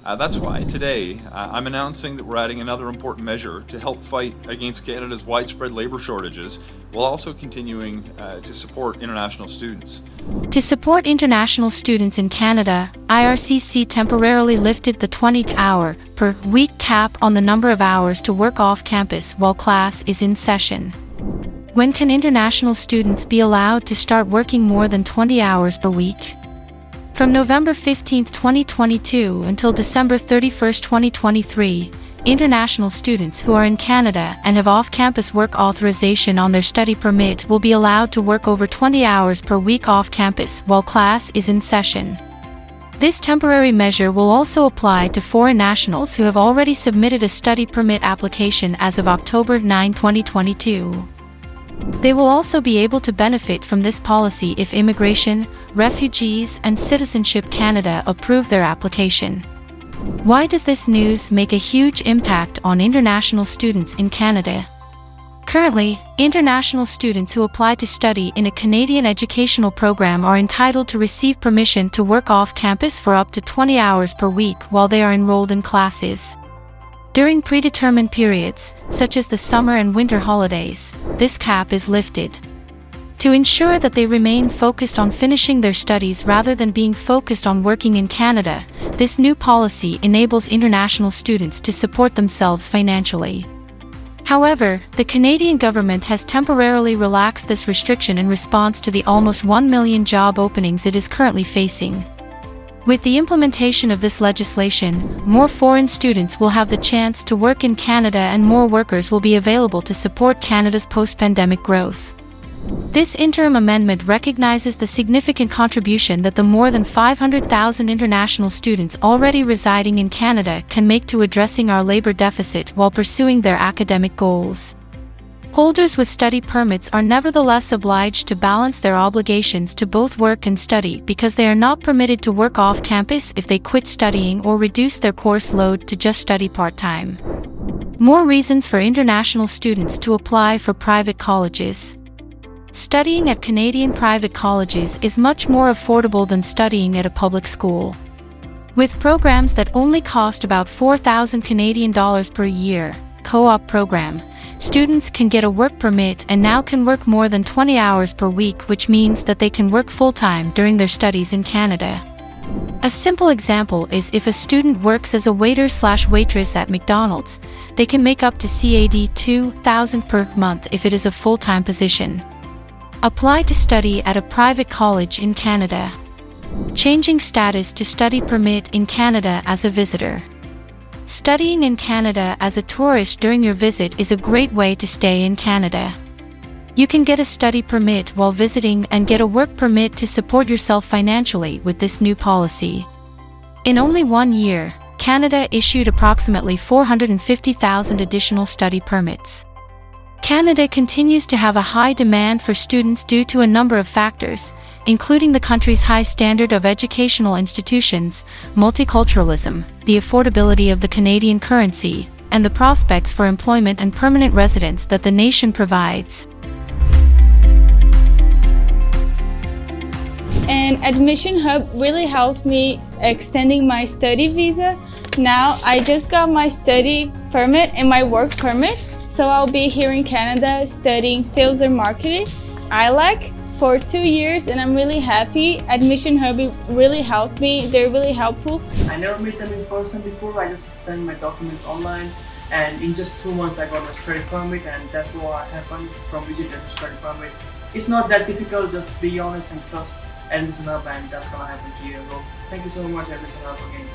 That's why today I'm announcing that we're adding another important measure to help fight against Canada's widespread labour shortages, while also continuing to support international students. To support international students in Canada, IRCC temporarily lifted the 20-hour per week cap on the number of hours to work off campus while class is in session. When can international students be allowed to start working more than 20 hours per week? From November 15, 2022 until December 31, 2023, international students who are in Canada and have off-campus work authorization on their study permit will be allowed to work over 20 hours per week off-campus while class is in session. This temporary measure will also apply to foreign nationals who have already submitted a study permit application as of October 9, 2022. They will also be able to benefit from this policy if Immigration, Refugees and Citizenship Canada approve their application. Why does this news make a huge impact on international students in Canada? Currently, international students who apply to study in a Canadian educational program are entitled to receive permission to work off campus for up to 20 hours per week while they are enrolled in classes. During predetermined periods, such as the summer and winter holidays, this cap is lifted. To ensure that they remain focused on finishing their studies rather than being focused on working in Canada, this new policy enables international students to support themselves financially. However, the Canadian government has temporarily relaxed this restriction in response to the almost 1 million job openings it is currently facing. With the implementation of this legislation, more foreign students will have the chance to work in Canada and more workers will be available to support Canada's post-pandemic growth. This interim amendment recognizes the significant contribution that the more than 500,000 international students already residing in Canada can make to addressing our labor deficit while pursuing their academic goals. Holders with study permits are nevertheless obliged to balance their obligations to both work and study because they are not permitted to work off campus if they quit studying or reduce their course load to just study part-time. More reasons for international students to apply for private colleges. Studying at Canadian private colleges is much more affordable than studying at a public school. With programs that only cost about 4,000 Canadian dollars per year, co-op program, students can get a work permit and now can work more than 20 hours per week, which means that they can work full-time during their studies in Canada. A simple example is if a student works as a waiter/waitress at McDonald's, they can make up to CAD 2,000 per month if it is a full-time position. Apply to study at a private college in Canada. Changing status to study permit in Canada as a visitor. Studying in Canada as a tourist during your visit is a great way to stay in Canada. You can get a study permit while visiting and get a work permit to support yourself financially with this new policy. In only 1 year, Canada issued approximately 450,000 additional study permits. Canada continues to have a high demand for students due to a number of factors, including the country's high standard of educational institutions, multiculturalism, the affordability of the Canadian currency, and the prospects for employment and permanent residence that the nation provides. And Admission Hub really helped me extending my study visa. Now I just got my study permit and my work permit. So I'll be here in Canada studying sales and marketing, ILAC, for 2 years and I'm really happy. Admission Hub really helped me, they're really helpful. I never met them in person before, I just sent my documents online and in just 2 months I got my study permit and that's what happened from visitor to study permit. It's not that difficult, just be honest and trust Admission Hub and that's gonna happen to you as well. Thank you so much Admission Hub again.